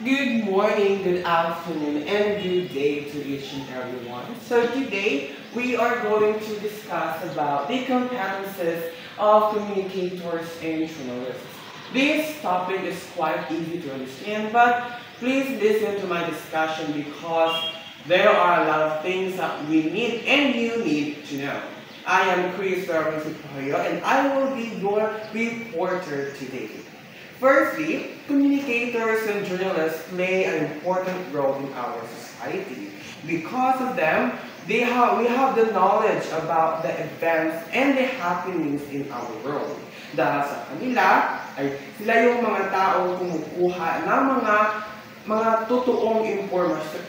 Good morning, good afternoon, and good day to each and everyone. So today we are going to discuss about the competences of communicators and journalists. This topic is quite easy to understand, but please listen to my discussion because there are a lot of things that we need and you need to know. I am Chris Pario and I will be your reporter today. Firstly, communicators and journalists play an important role in our society. Because of them, we have the knowledge about the events and the happenings in our world. Dahil sa kanila, ay sila yung mga taong kumukuha ng mga totoong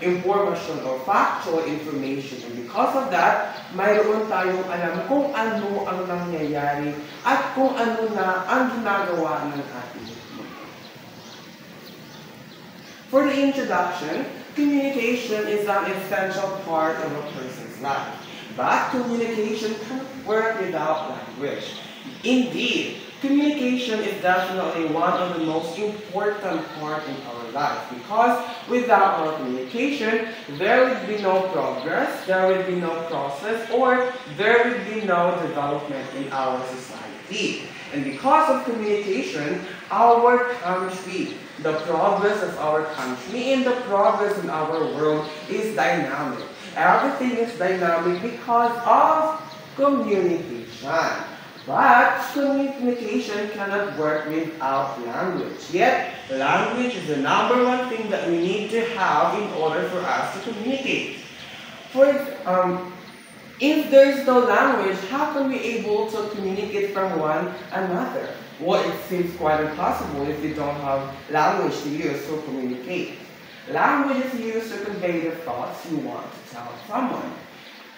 information or factual information. And because of that, mayroon tayong alam kung ano ang nangyayari at kung ano na ang ginagawa ng ating mundo. For the introduction, communication is an essential part of a person's life. But communication cannot work without language. Indeed, communication is definitely one of the most important parts in our life because without our communication, there would be no progress, there would be no process, or there would be no development in our society. And because of communication, our country, the progress of our country and the progress in our world is dynamic. Everything is dynamic because of communication. But communication cannot work without language. Yet, language is the number one thing that we need to have in order for us to communicate. If there is no language, how can we able to communicate from one another? Well, it seems quite impossible if we don't have language to use to communicate. Language is used to convey the thoughts you want to tell someone.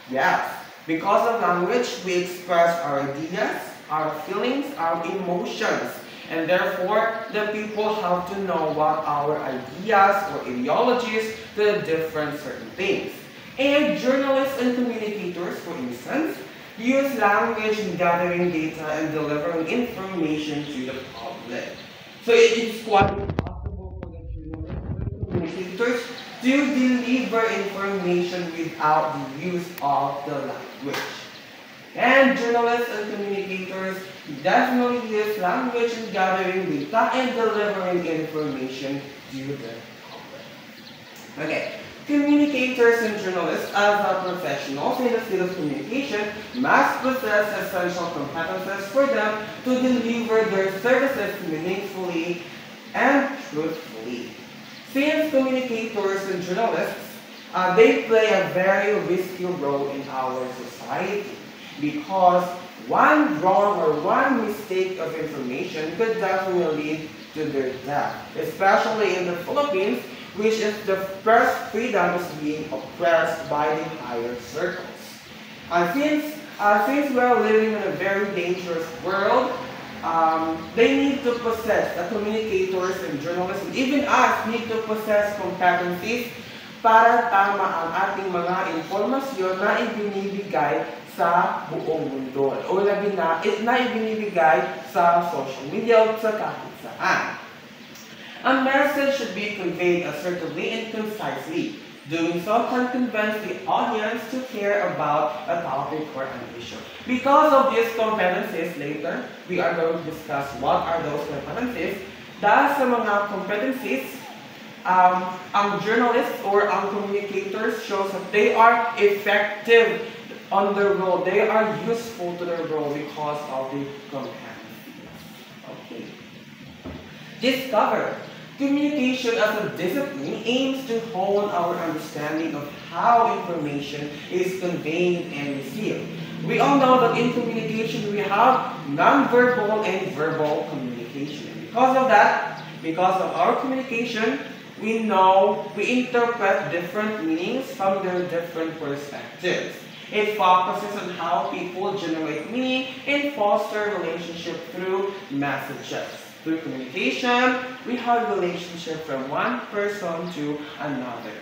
Yes, because of language, we express our ideas, our feelings, our emotions. And therefore, the people have to know what our ideas or ideologies to the different certain things. And journalists and communicators, for instance, use language in gathering data and delivering information to the public. So it is quite impossible for the journalists and communicators to deliver information without the use of the language. And journalists and communicators definitely use language in gathering data and delivering information to the public. Okay. Communicators and journalists, as professionals in the field of communication, must possess essential competences for them to deliver their services meaningfully and truthfully. Since communicators and journalists, they play a very risky role in our society because one wrong or one mistake of information could definitely lead to their death, especially in the Philippines, which is the press freedom is being oppressed by the higher circles. Since we are living in a very dangerous world, they need to possess, the communicators and journalists, and even us need to possess competencies para tama ang ating mga informasyon na ibinibigay sa buong mundo o na ibinibigay sa social media o sa kahit saan. A message should be conveyed assertively and concisely. Doing so can convince the audience to care about a topic or an issue. Because of these competencies later, we are going to discuss what are those competencies. Dahil sa mga competencies, ang journalists or ang communicators shows that they are effective on their role. They are useful to their role because of the competencies. Okay. Discover. Communication as a discipline aims to hone our understanding of how information is conveyed and received. We all know that in communication we have non-verbal and verbal communication. Because of that, because of our communication, we interpret different meanings from their different perspectives. It focuses on how people generate meaning and foster relationship through messages. Through communication, we have relationship from one person to another.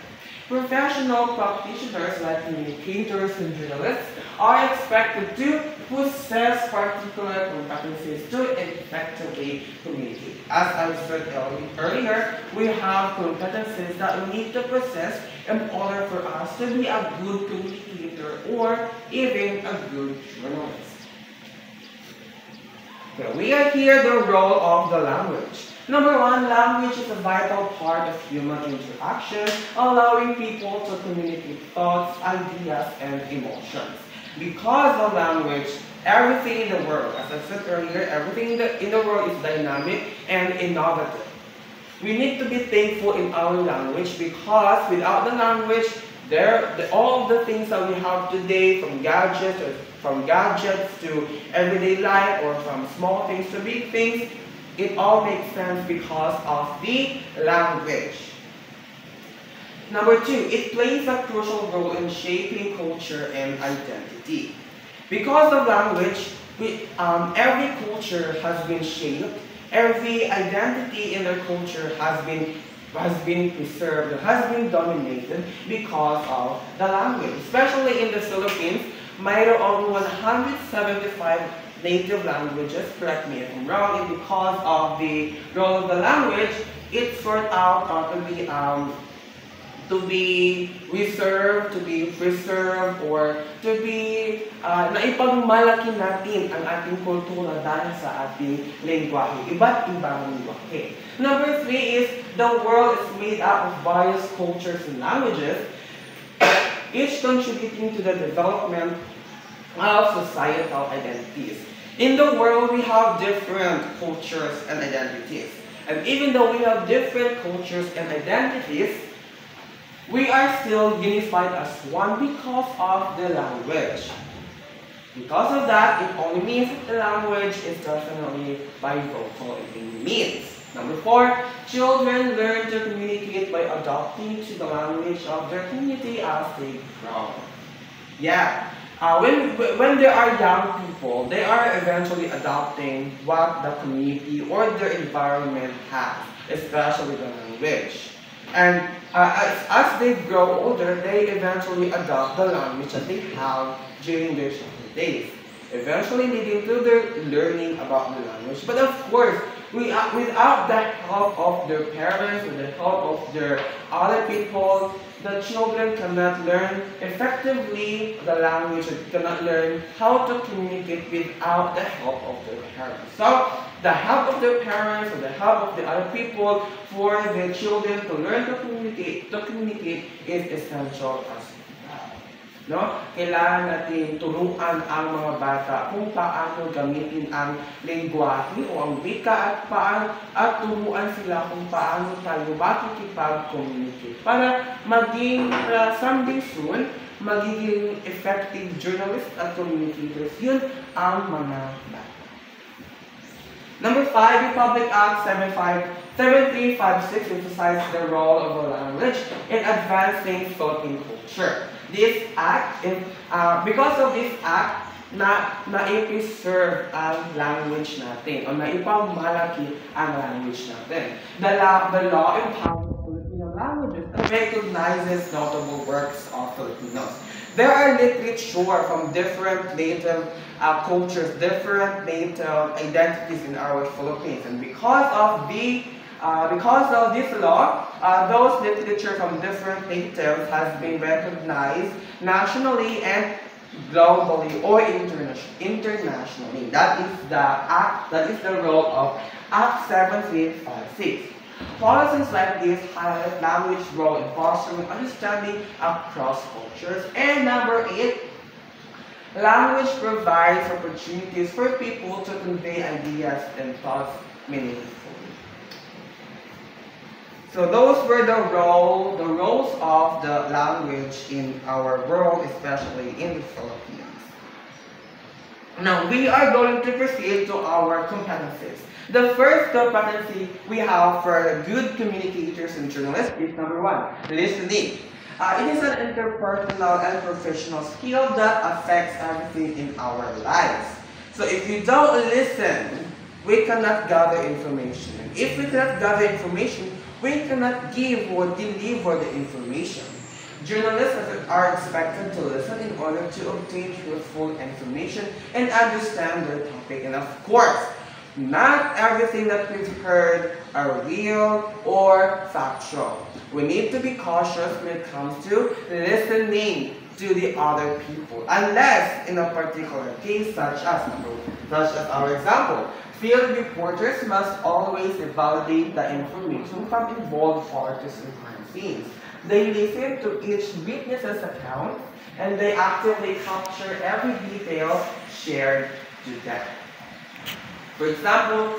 Professional practitioners like communicators and journalists are expected to possess particular competencies to effectively communicate. As I said earlier, we have competencies that we need to possess in order for us to be a good communicator or even a good journalist. Okay, we are here the role of the language. Number one, language is a vital part of human interaction, allowing people to communicate thoughts, ideas, and emotions. Because of language, everything in the world, as I said earlier, everything in the world is dynamic and innovative. We need to be thankful in our language because without the language, all the things that we have today, from gadgets to everyday life, or from small things to big things, it all makes sense because of the language. Number two, it plays a crucial role in shaping culture and identity. Because of language, every culture has been shaped, every identity in their culture has been preserved, has been dominated because of the language. Especially in the Philippines, mayroong 175 native languages, correct me if I'm wrong, and because of the role of the language, it's sort out to be reserved, to be preserved, or to be naipagmalaki natin ang ating kultura dahil sa ating lengguwahe, iba't ibang lengguwahe. Number three is the world is made up of various cultures and languages, each contributing to the development of societal identities. In the world, we have different cultures and identities. And even though we have different cultures and identities, we are still unified as one because of the language. Because of that, it only means that the language is definitely bivocal in means. Number four, children learn to communicate by adapting to the language of their community as they grow. Yeah. When they are young people, they are eventually adopting what the community or their environment has, especially the language. And as they grow older, they eventually adopt the language that they have during their childhood days, eventually leading to their learning about the language. But of course, without the help of their parents, with the help of their other people, the children cannot learn effectively the language, cannot learn how to communicate without the help of their parents. So, the help of their parents or the help of the other people for the children to learn to communicate is essential as well. No? Kailangan natin turuan ang mga bata kung paano gamitin ang lengguwahe o ang wika at turuan sila kung paano tayo makikipag-communicate para maging someday soon, magiging effective journalists at communicators. Yun ang mga bata. Number 5, Republic Act 7356 emphasizes the role of the language in advancing Philippine culture. This act, because of this act, na-preserve ang language natin o naipagmalaki ang language natin. The law empowers Filipino languages and recognizes notable works of Filipinos. There are literature from different native cultures, different native identities in our Philippines, and because of this law, those literature from different natives has been recognized nationally and globally or internationally. That is the role of Act 7356. Policies like this highlight language role in fostering understanding across cultures. And number 8, language provides opportunities for people to convey ideas and thoughts meaningfully. So those were the roles of the language in our world, especially in the Philippines. Now, we are going to proceed to our competencies. The first competency we have for good communicators and journalists is number 1, listening. It is an interpersonal and professional skill that affects everything in our lives. So if you don't listen, we cannot gather information. And if we cannot gather information, we cannot give or deliver the information. Journalists are expected to listen in order to obtain truthful information and understand their topic. And of course, not everything that we've heard are real or factual. We need to be cautious when it comes to listening to the other people, unless in a particular case, such as our example. Field reporters must always validate the information from involved parties in crime scenes. They listen to each witness's account and they actively capture every detail shared to them. For example,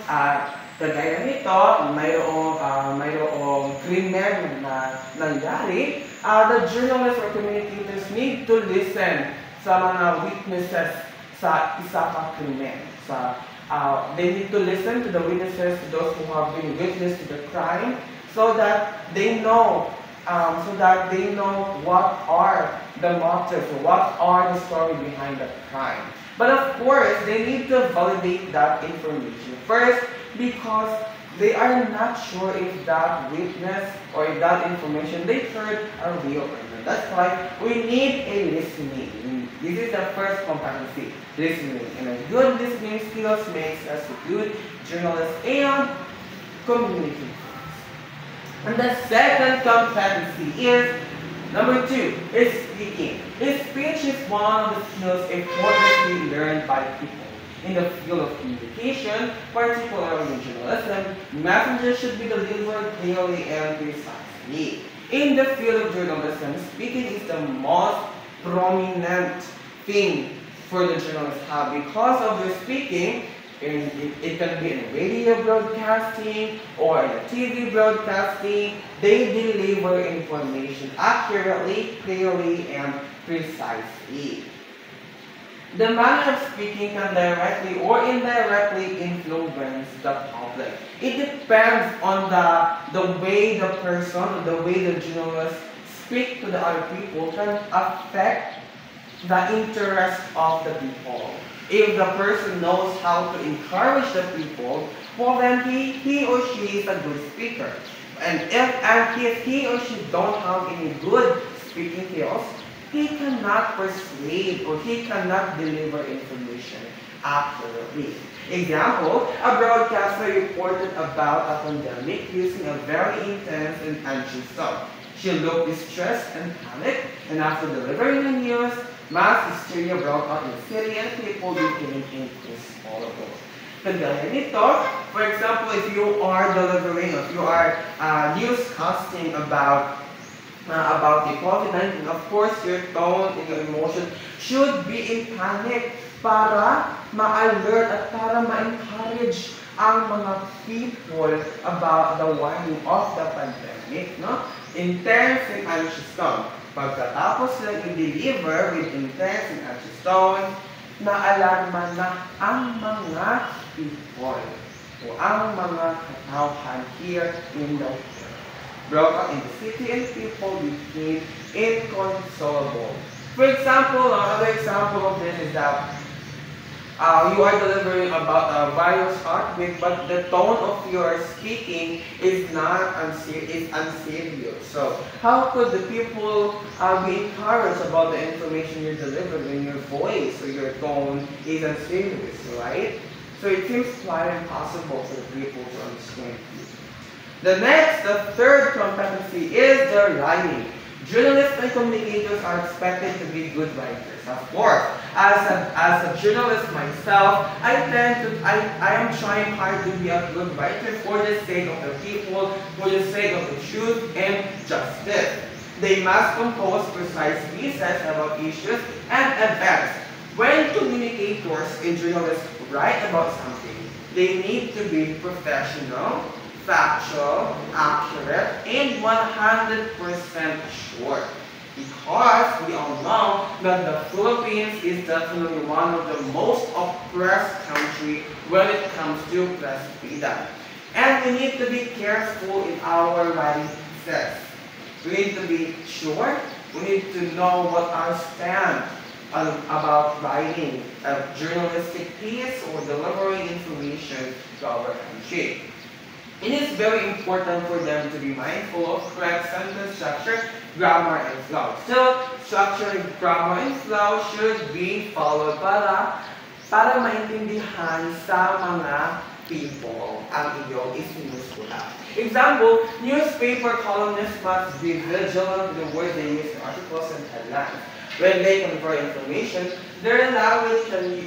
kagaya nito, mayroong krimen na nangyari, the journalists or communicators need to listen sa mga witnesses sa isa pa krimen. They need to listen to the witnesses, to those who have been witness to the crime, so that they know what are the motives, what are the story behind the crime. But of course, they need to validate that information first because they are not sure if that witness or if that information they heard are real or not. That's why we need a listening. This is the first competency, listening. And a good listening skills makes us a good journalist and communicator. And the second competency is number 2, is speaking. Speech is one of the skills effortlessly learned by people. In the field of communication, particularly in journalism, messages should be delivered clearly and precisely. In the field of journalism, speaking is the most prominent thing for the journalists have. Because of their speaking, it can be in radio broadcasting or in a TV broadcasting, they deliver information accurately, clearly, and precisely. The manner of speaking can directly or indirectly influence the public. It depends on the way the person, the way the journalist speak to the other people can affect the interest of the people. If the person knows how to encourage the people, well then he or she is a good speaker. And if he or she don't have any good speaking skills, he cannot persuade or he cannot deliver information accurately. Example, a broadcaster reported about a pandemic using a very intense and anxious tone. She looked distressed and panicked, and after delivering the news, mass hysteria broke out in the city and people became inconsolable. Kagaya nito, for example, if you are delivering, if you are newscasting about the COVID-19, of course, your tone and your emotion should be in panic para ma-alert at para ma-encourage ang mga people about the warning of the pandemic, no? Intense and anxious tone. Pagkatapos lang i-deliver with intense and anxious tone, na-alarma na ang mga people o ang mga katauhan here in the world. Broke out in the city and people became inconsolable. For example, another example of this is that you are delivering about a virus outbreak, but the tone of your speaking is unserious. So, how could the people be encouraged about the information you're delivering when your voice or your tone is unserious, right? So it seems quite impossible for the people to understand you. The third competency is the writing. Journalists and communicators are expected to be good writers. Of course, as a journalist myself, I am trying hard to be a good writer for the sake of the people, for the sake of the truth and justice. They must compose precise pieces about issues and events. When communicators and journalists write about something, they need to be professional, factual, accurate, and 100% sure. Because we all know that the Philippines is definitely one of the most oppressed countries when it comes to press freedom. And we need to be careful in our writing process. We need to be sure, we need to know what our stand about writing a journalistic piece or delivering information to our country. It is very important for them to be mindful of correct sentence structure, grammar, and flow. Still, structure, grammar, and flow should be followed para maintindihan sa mga people ang iyong isinusulat. Example, newspaper columnists must be vigilant with the words they use in articles and headlines. When they convey information, their language can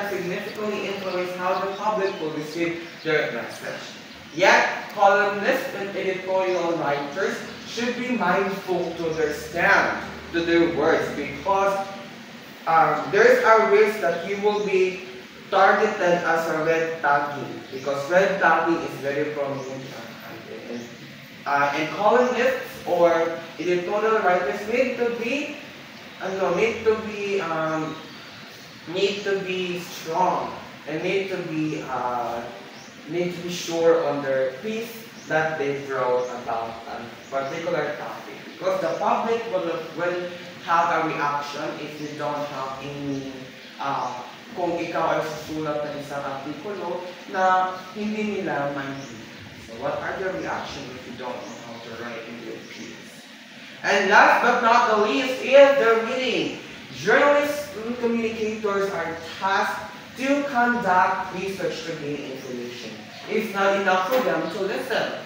significantly influence how the public will receive their message. Yet, columnists and editorial writers should be mindful to understand their words because there's a risk that you will be targeted as a red tagging because red tagging is very prominent and columnists or editorial writers need to be strong and need to be sure on their piece that they wrote about a particular topic because the public will have a reaction if you don't have any kung ikaw ay susulat ng isang artikulo na hindi nila maintindihan. So what are the reactions if you don't know how to write in your piece? And last but not the least is the reading. Journalists and communicators are tasked to conduct research to gain information. It's not enough for them to listen.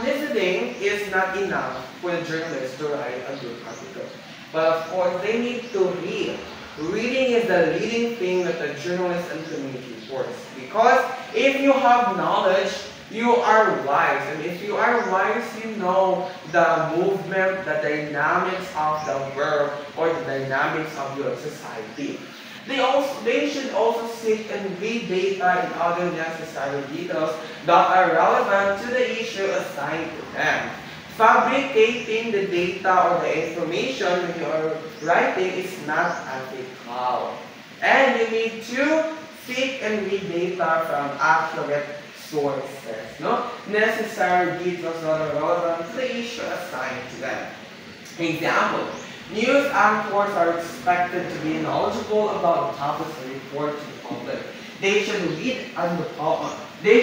Listening is not enough for the journalists to write a good article. But of course, they need to read. Reading is the leading thing that the journalists and communicators. Because if you have knowledge, you are wise. And if you are wise, you know the movement, the dynamics of the world, or the dynamics of your society. They should also seek and read data and other necessary details that are relevant to the issue assigned to them. Fabricating the data or the information when you are writing is not ethical. And you need to seek and read data from accurate sources. No? Necessary details that are relevant to the issue assigned to them. Example. News anchors are expected to be knowledgeable about the topics they report to the public. They should read on the they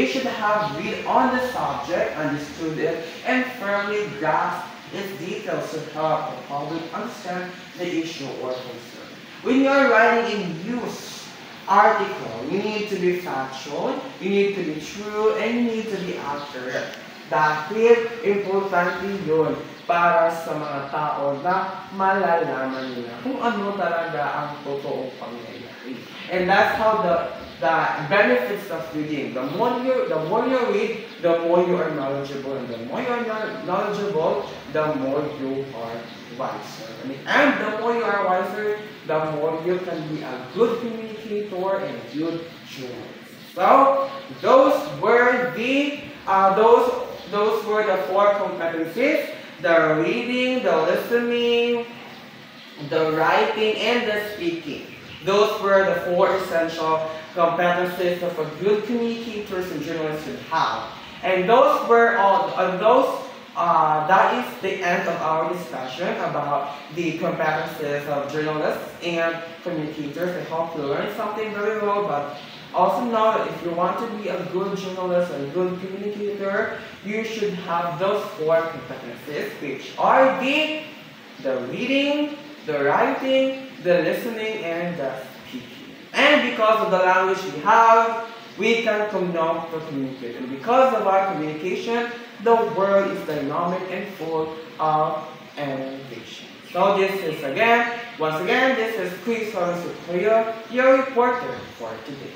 should have read on the subject, understood it, and firmly grasp its details to help the public understand the issue or concern. When you are writing a news article, you need to be factual, you need to be true, and you need to be accurate. Dahil importante yun para sa mga tao na malalaman nila kung ano talaga ang totoong pangyayari. And that's how the benefits of reading. The more you read, the more you are knowledgeable, and the more you are knowledgeable, the more you are wiser. And the more you are wiser, the more you can be a good communicator and a good journalist. So those were the four competencies: the reading, the listening, the writing, and the speaking. Those were the four essential competencies of a good communicators and journalists should have. And those were all. That is the end of our discussion about the competencies of journalists and communicators. I hope you learned something very well, but also know that if you want to be a good journalist and a good communicator, you should have those four competencies, which are the reading, the writing, the listening, and the speaking. And because of the language we have, we can know to communicate. And because of our communication, the world is dynamic and full of innovation. So this is once again, this is Chris Horace, your reporter for today.